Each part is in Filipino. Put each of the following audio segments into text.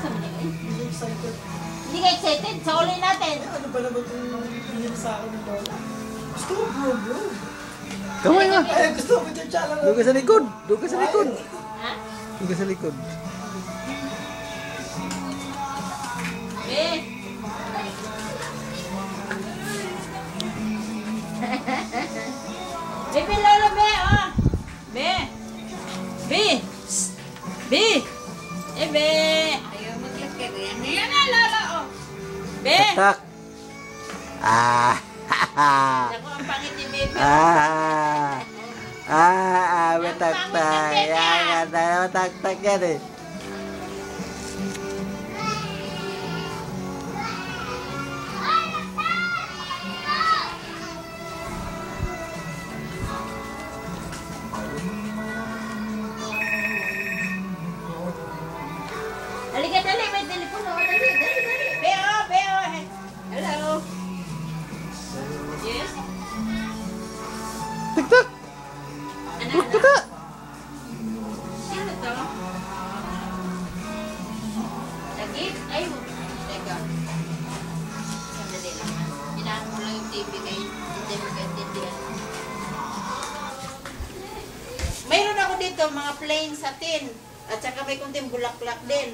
sa manila. Hindi excited. Hindi ka excited? Sa uli natin. Ano ba naman itong binili sa akin ng lola? Gusto ko bro. Kamay nga. Ay, gusto ko dyan siya lang. Doon ka sa likod. Doon ka sa likod. Ha? Doon ka sa likod. Be. Be, lolo, be, oh. Be. Be. Be. Be. Ayaw maglakad yan. Yan na, lolo, oh. Be. Tak. Ah. Ako ang pangit ni Bebe. Betak-tak. Yan, betak-tak yan eh. Halika, dali. May telepono. Dali. Beo. Hello. Yes? Tik-tak. Ano? Tik-tak. Sino to? Lagi? Ay, teka. Sandali lang. Hinaan mo lang yung TV kay hindi mo kaintindihan. Mayroon ako dito mga plain satin. At saka may kunting bulaklak din.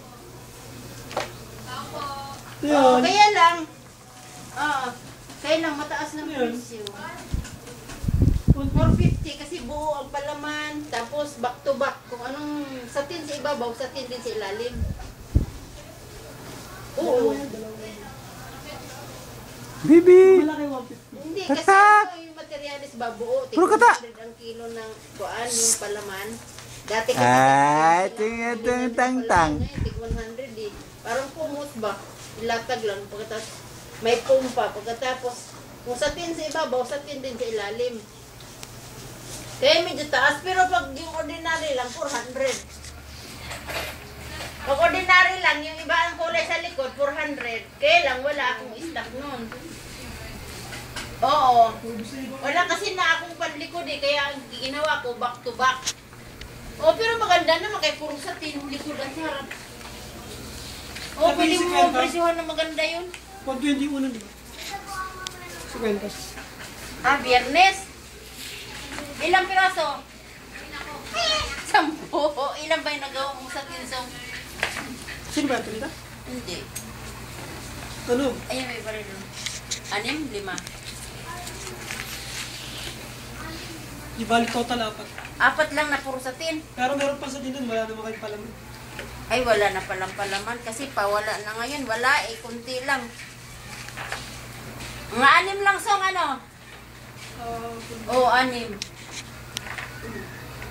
Yan. Kaya lang, kaya lang mataas ng Yan. presyo. 450 kasi buo ang palaman, tapos back to back. Kung anong satin sa ibabaw, satin din sa ilalim. Oo. Bibi. Malaki 150. Hindi, kasi Tatak! ano, yung materialis ba buo. Puro kata! 100 ang kilo ng kuan, yung palaman. Dati kasi Ay, tig- ting tang-tang. Tig 100 eh. Parang kumot ba? Ilatag lang. Pagkatapos may pumpa. Pagkatapos, kung satin sa ibabaw, satin din sa ilalim. Kaya medyo taas. Pero pag yung ordinary lang, 400. Pag ordinary lang, yung iba ang kulay sa likod, 400. Kaya lang, wala akong stock nun. Oo. Wala kasi na akong panlikod eh. Kaya ang ginawa ko, back to back. Oh, pero maganda naman kay puro satin, likod at harap. Oh, pwede mo presyuhan na maganda yun. Pag 21 di ba? 50. Ah, Biyernes. Ilang piraso? 10. Ilan ba yung nagawa mong satin song? Sino ba ito nito? Hindi. Ano? Ayun, may baril doon. 6, 5. Di balik total 4. 4 lang na puro satin. Pero meron pa sa din wala naman kayo palaman. Ay, wala na palang palaman kasi pawala na ngayon. Wala eh, kunti lang. Mga 6 lang song ano? Oo, 6.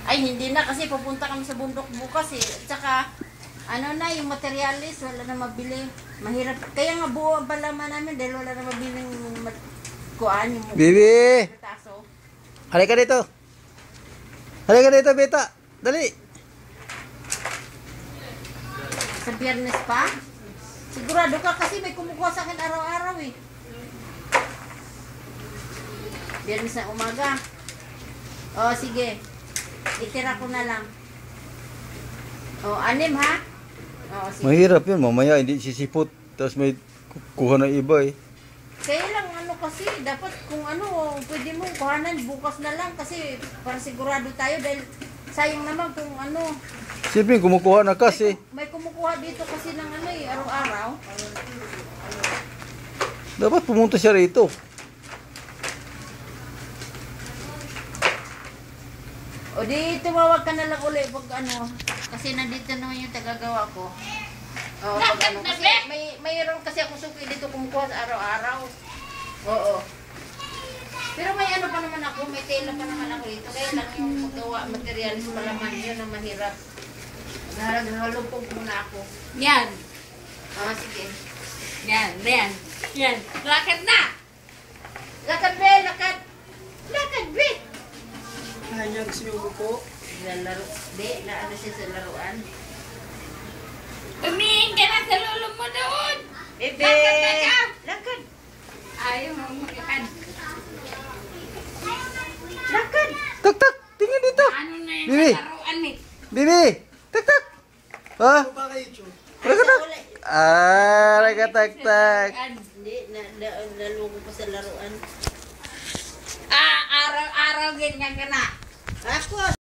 Ay, hindi na kasi pupunta kami sa bundok bukas eh. At saka, ano na, yung materialis, wala na mabili. Mahirap. Kaya nga buo ang palaman namin dahil wala na mabiling kuhaan yung Bibi. taso. Halika dito. Halika dito, Beta. Dali. Sa Biyernes pa? Sigurado ka kasi may kumukuha sa akin araw-araw eh. Biyernes na umaga. O, sige. Itira ko na lang. O, 6 ha? O, sige. Mahirap yun. Mamaya hindi sisipot. Tapos may kuha ng iba eh. Kaya lang ano kasi, dapat kung ano, pwede mo kuhanan bukas na lang kasi para sigurado tayo dahil sayang naman kung ano. Siyempre, kumukuha na kasi. May kumukuha dito kasi ng ano eh, araw-araw. Dapat pumunta siya rito. O di tumawag ka na lang uli pag ano, kasi nandito naman yung tagagawa ko. Oo, pag ano, kasi mayroon kasi ako suki dito kumukuha sa araw-araw. Oo. Pero may ano pa naman ako, may tela pa naman ako dito. Kaya lang yung magawa, materialis pa naman yun ang mahirap. Naghalupog muna ako. Yan. Sige. Yan. Lakad na! Lakad, be! Lakad! Lakad, be! Kaya niya gusto niyo umupo. Lalaro. Be, naano siya sa laruan. Tumingin ka na sa lolo mo doon! Bebe! Lakad na ka! Lakad! Ayaw mo maglakad. Lakad! Tak, tak. Tingin dito. Ano na yung Bibi. laruan eh? Bibi. Tak, tak. Ha? Ano ba kayo, Joe? Halika na. Nagatak-tak. Hindi, nalugo pa sa laruan. Araw-araw ganyan ka na. Ako,